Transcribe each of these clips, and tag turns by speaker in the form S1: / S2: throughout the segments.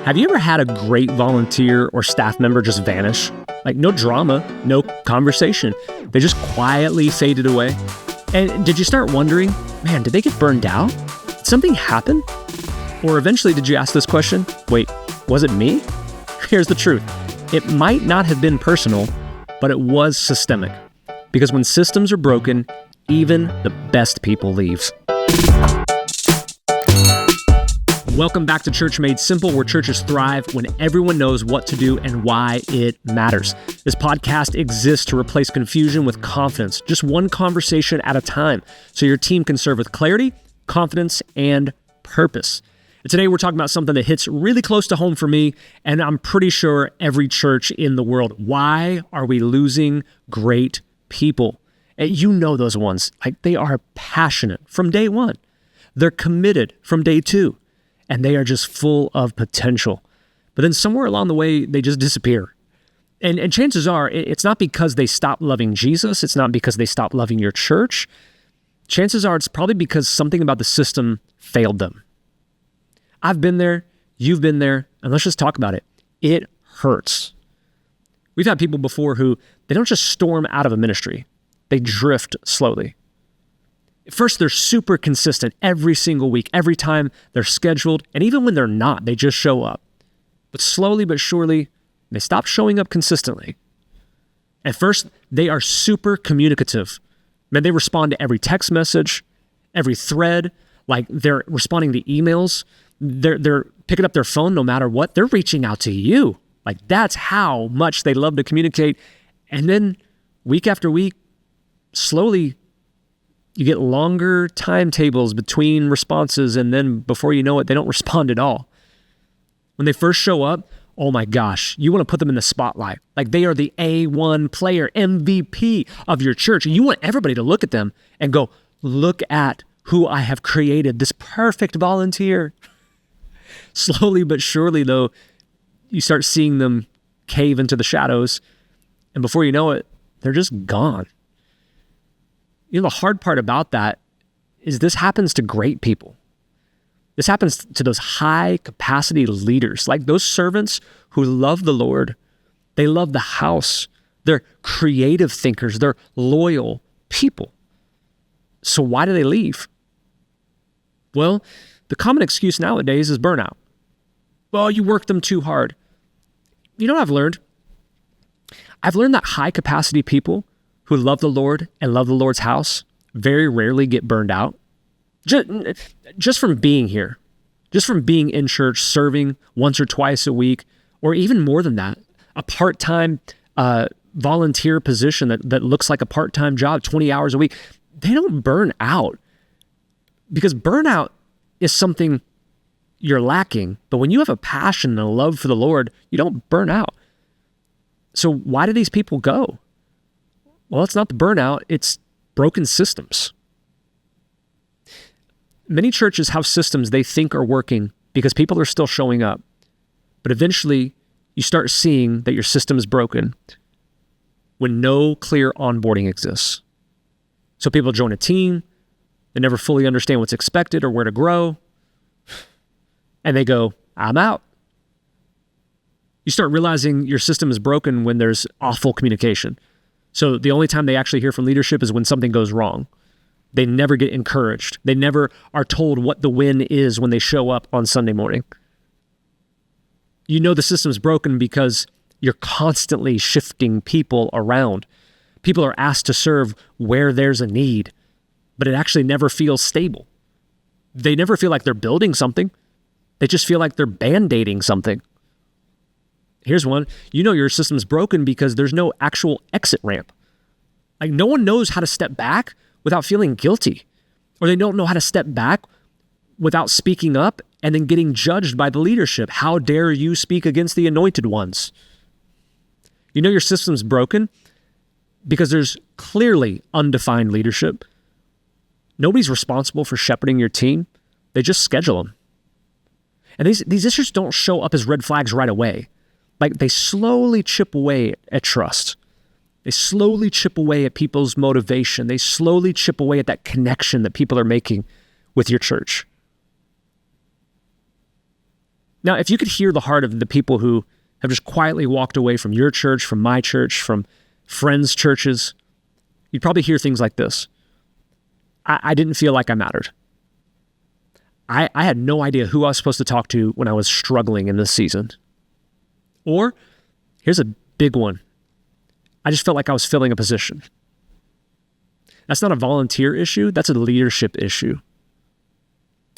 S1: Have you ever had a great volunteer or staff member just vanish? Like no drama, no conversation. They just quietly faded away. And did you start wondering, man, did they get burned out? Did something happen? Or eventually did you ask this question, wait, was it me? Here's the truth. It might not have been personal, but it was systemic. Because when systems are broken, even the best people leave. Welcome back to Church Made Simple, where churches thrive when everyone knows what to do and why it matters. This podcast exists to replace confusion with confidence, just one conversation at a time, so your team can serve with clarity, confidence, and purpose. And today we're talking about something that hits really close to home for me, and I'm pretty sure every church in the world. Why are we losing great people? And you know those ones. Like, they are passionate from day one. They're committed from day two. And they are just full of potential. But then somewhere along the way, they just disappear. And chances are, it's not because they stopped loving Jesus. It's not because they stopped loving your church. Chances are, it's probably because something about the system failed them. I've been there. You've been there. And let's just talk about it. It hurts. We've had people before who, they don't just storm out of a ministry. They drift slowly. First, they're super consistent every single week, every time they're scheduled, and even when they're not, they just show up. But slowly but surely, they stop showing up consistently. At first, they are super communicative. Man, they respond to every text message, every thread, like they're responding to emails. They're picking up their phone no matter what. They're reaching out to you. Like, that's how much they love to communicate. And then week after week, slowly, you get longer timetables between responses, and then before you know it, they don't respond at all. When they first show up, oh my gosh, you want to put them in the spotlight. Like, they are the A1 player, MVP of your church. And you want everybody to look at them and go, look at who I have created, this perfect volunteer. Slowly but surely, though, you start seeing them cave into the shadows, and before you know it, they're just gone. You know, the hard part about that is this happens to great people. This happens to those high capacity leaders, like those servants who love the Lord. They love the house. They're creative thinkers. They're loyal people. So why do they leave? Well, the common excuse nowadays is burnout. Well, you work them too hard. You know what I've learned? I've learned that high capacity people who love the Lord and love the Lord's house very rarely get burned out. Just from being here, just from being in church, serving once or twice a week, or even more than that, a part-time volunteer position that looks like a part-time job, 20 hours a week, they don't burn out. Because burnout is something you're lacking, but when you have a passion and a love for the Lord, you don't burn out. So why do these people go? Well, it's not the burnout, it's broken systems. Many churches have systems they think are working because people are still showing up. But eventually, you start seeing that your system is broken when no clear onboarding exists. So people join a team, they never fully understand what's expected or where to grow, and they go, I'm out. You start realizing your system is broken when there's awful communication. So the only time they actually hear from leadership is when something goes wrong. They never get encouraged. They never are told what the win is when they show up on Sunday morning. You know the system's broken because you're constantly shifting people around. People are asked to serve where there's a need, but it actually never feels stable. They never feel like they're building something. They just feel like they're band-aiding something. Here's one. You know your system's broken because there's no actual exit ramp. Like, no one knows how to step back without feeling guilty. Or they don't know how to step back without speaking up and then getting judged by the leadership. How dare you speak against the anointed ones? You know your system's broken because there's clearly undefined leadership. Nobody's responsible for shepherding your team. They just schedule them. And these issues don't show up as red flags right away. Like, they slowly chip away at trust. They slowly chip away at people's motivation. They slowly chip away at that connection that people are making with your church. Now, if you could hear the heart of the people who have just quietly walked away from your church, from my church, from friends' churches, you'd probably hear things like this. I didn't feel like I mattered. I had no idea who I was supposed to talk to when I was struggling in this season. Or, here's a big one. I just felt like I was filling a position. That's not a volunteer issue, that's a leadership issue.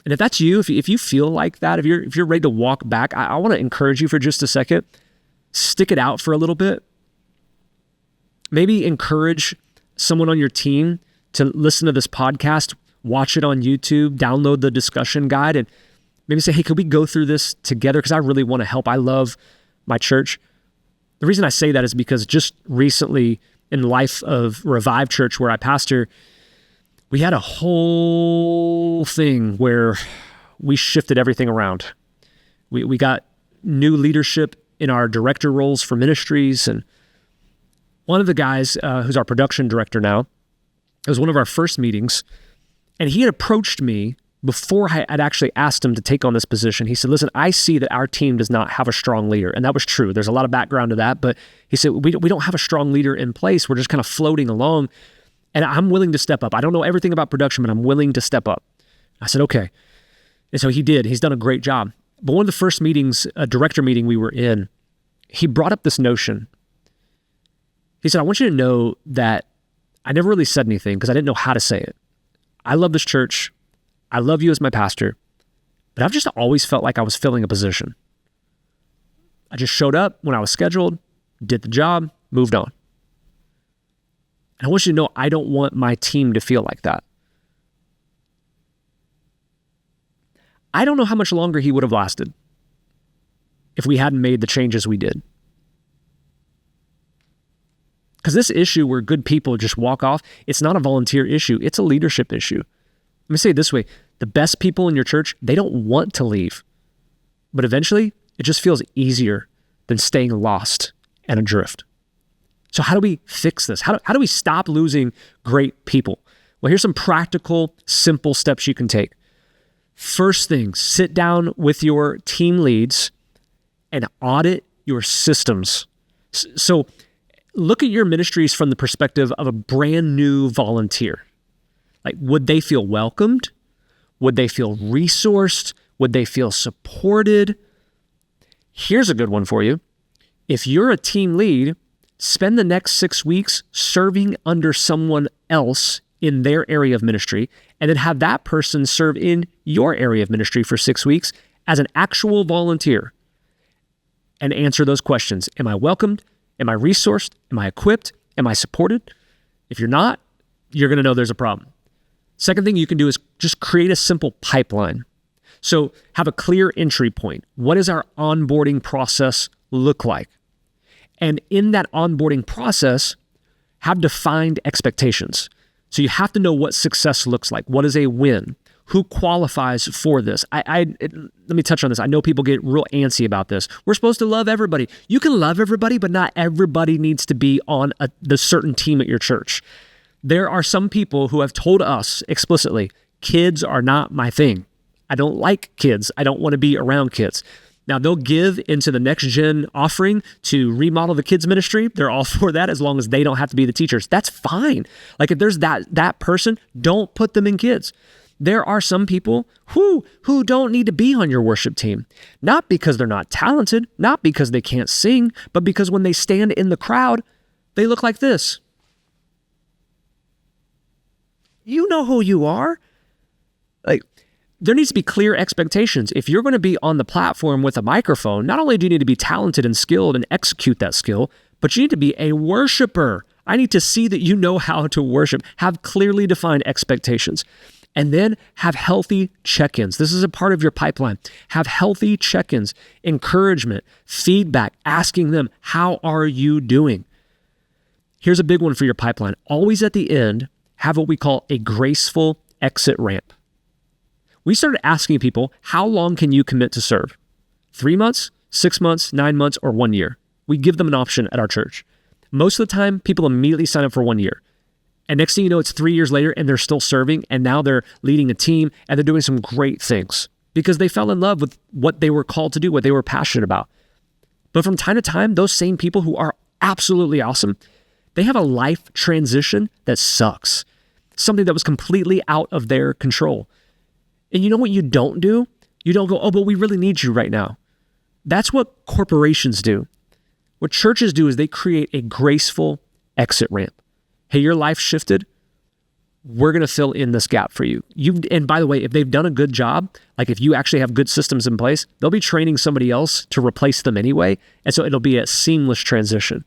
S1: And if that's you, if you feel like that, if you're ready to walk back, I want to encourage you for just a second. Stick it out for a little bit. Maybe encourage someone on your team to listen to this podcast, watch it on YouTube, download the discussion guide, and maybe say, hey, could we go through this together? Because I really want to help. I love my church. The reason I say that is because just recently in the life of Revive Church, where I pastor, we had a whole thing where we shifted everything around. We got new leadership in our director roles for ministries, and one of the guys who's our production director now, it was one of our first meetings, and he had approached me before I'd actually asked him to take on this position. He said, listen, I see that our team does not have a strong leader. And that was true. There's a lot of background to that, but he said, we don't have a strong leader in place. We're just kind of floating along, and I'm willing to step up. I don't know everything about production, but I'm willing to step up. I said, okay. And so he did. He's done a great job. But one of the first meetings, a director meeting we were in, he brought up this notion. He said, I want you to know that I never really said anything because I didn't know how to say it. I love this church. I love you as my pastor, but I've just always felt like I was filling a position. I just showed up when I was scheduled, did the job, moved on. And I want you to know I don't want my team to feel like that. I don't know how much longer he would have lasted if we hadn't made the changes we did. Because this issue where good people just walk off, it's not a volunteer issue, it's a leadership issue. Let me say it this way, the best people in your church, they don't want to leave. But eventually, it just feels easier than staying lost and adrift. So how do we fix this? How do we stop losing great people? Well, here's some practical, simple steps you can take. First thing, sit down with your team leads and audit your systems. So look at your ministries from the perspective of a brand new volunteer. Like, would they feel welcomed? Would they feel resourced? Would they feel supported? Here's a good one for you. If you're a team lead, spend the next 6 weeks serving under someone else in their area of ministry, and then have that person serve in your area of ministry for 6 weeks as an actual volunteer and answer those questions. Am I welcomed? Am I resourced? Am I equipped? Am I supported? If you're not, you're going to know there's a problem. Second thing you can do is just create a simple pipeline. So have a clear entry point. What does our onboarding process look like? And in that onboarding process, have defined expectations. So you have to know what success looks like. What is a win? Who qualifies for this? Let me touch on this. I know people get real antsy about this. We're supposed to love everybody. You can love everybody, but not everybody needs to be on the certain team at your church. There are some people who have told us explicitly, kids are not my thing. I don't like kids. I don't want to be around kids. Now, they'll give into the next gen offering to remodel the kids ministry. They're all for that as long as they don't have to be the teachers. That's fine. Like, if there's that person, don't put them in kids. There are some people who don't need to be on your worship team, not because they're not talented, not because they can't sing, but because when they stand in the crowd, they look like this. You know who you are. Like, there needs to be clear expectations. If you're going to be on the platform with a microphone, not only do you need to be talented and skilled and execute that skill, but you need to be a worshiper. I need to see that you know how to worship. Have clearly defined expectations. And then have healthy check-ins. This is a part of your pipeline. Have healthy check-ins, encouragement, feedback, asking them, how are you doing? Here's a big one for your pipeline. Always at the end, have what we call a graceful exit ramp. We started asking people, how long can you commit to serve? 3 months, 6 months, 9 months, or 1 year? We give them an option at our church. Most of the time, people immediately sign up for 1 year. And next thing you know, it's 3 years later and they're still serving, and now they're leading a team and they're doing some great things. because they fell in love with what they were called to do, what they were passionate about. But from time to time, those same people who are absolutely awesome, they have a life transition that sucks. Something that was completely out of their control. And you know what you don't do? You don't go, oh, but we really need you right now. That's what corporations do. What churches do is they create a graceful exit ramp. Hey, your life shifted. We're going to fill in this gap for you. And by the way, if they've done a good job, like if you actually have good systems in place, they'll be training somebody else to replace them anyway. And so it'll be a seamless transition.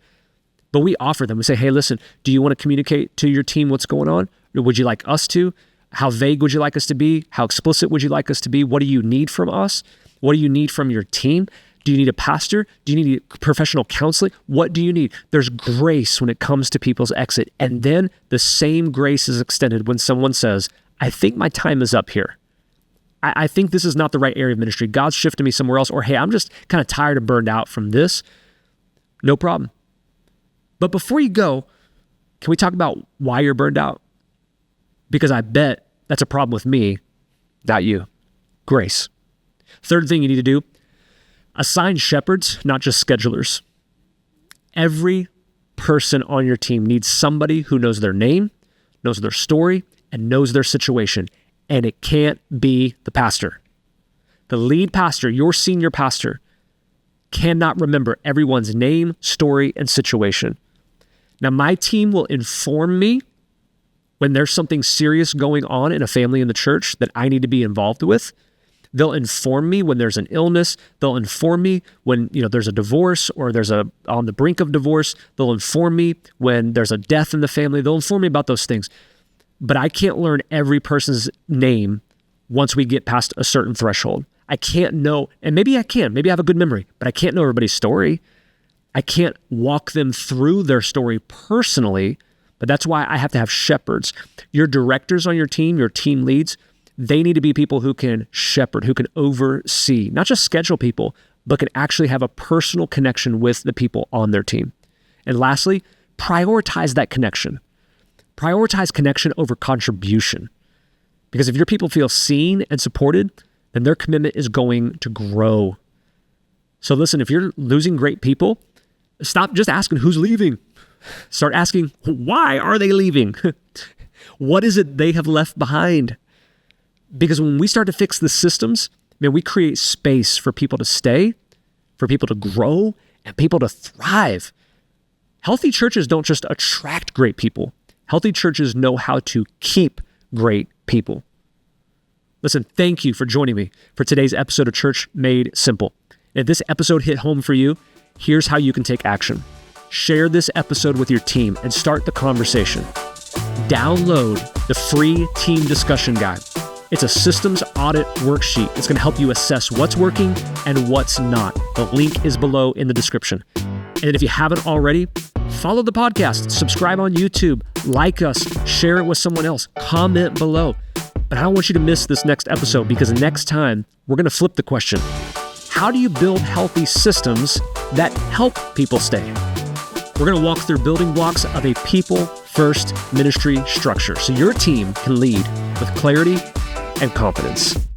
S1: But we offer them. We say, hey, listen, do you want to communicate to your team what's going on? Or would you like us to? How vague would you like us to be? How explicit would you like us to be? What do you need from us? What do you need from your team? Do you need a pastor? Do you need professional counseling? What do you need? There's grace when it comes to people's exit. And then the same grace is extended when someone says, I think my time is up here. I think this is not the right area of ministry. God's shifted me somewhere else. Or, hey, I'm just kind of tired and burned out from this. No problem. But before you go, can we talk about why you're burned out? Because I bet that's a problem with me, not you. Grace. Third thing you need to do, assign shepherds, not just schedulers. Every person on your team needs somebody who knows their name, knows their story, and knows their situation. And it can't be the pastor. The lead pastor, your senior pastor, cannot remember everyone's name, story, and situation. Now, my team will inform me when there's something serious going on in a family in the church that I need to be involved with. They'll inform me when there's an illness. They'll inform me when there's a divorce or there's on the brink of divorce. They'll inform me when there's a death in the family. They'll inform me about those things. But I can't learn every person's name once we get past a certain threshold. I can't know, and maybe I can. Maybe I have a good memory, but I can't know everybody's story. I can't walk them through their story personally, but that's why I have to have shepherds. Your directors on your team leads, they need to be people who can shepherd, who can oversee, not just schedule people, but can actually have a personal connection with the people on their team. And lastly, prioritize that connection. Prioritize connection over contribution. Because if your people feel seen and supported, then their commitment is going to grow. So listen, if you're losing great people, stop just asking who's leaving. Start asking, why are they leaving? What is it they have left behind? Because when we start to fix the systems, we create space for people to stay, for people to grow, and people to thrive. Healthy churches don't just attract great people. Healthy churches know how to keep great people. Listen, thank you for joining me for today's episode of Church Made Simple. If this episode hit home for you, here's how you can take action. Share this episode with your team and start the conversation. Download the free team discussion guide. It's a systems audit worksheet. It's going to help you assess what's working and what's not. The link is below in the description. And if you haven't already, follow the podcast, subscribe on YouTube, like us, share it with someone else, comment below. But I don't want you to miss this next episode because next time we're going to flip the question. How do you build healthy systems that help people stay? We're going to walk through building blocks of a people-first ministry structure so your team can lead with clarity and confidence.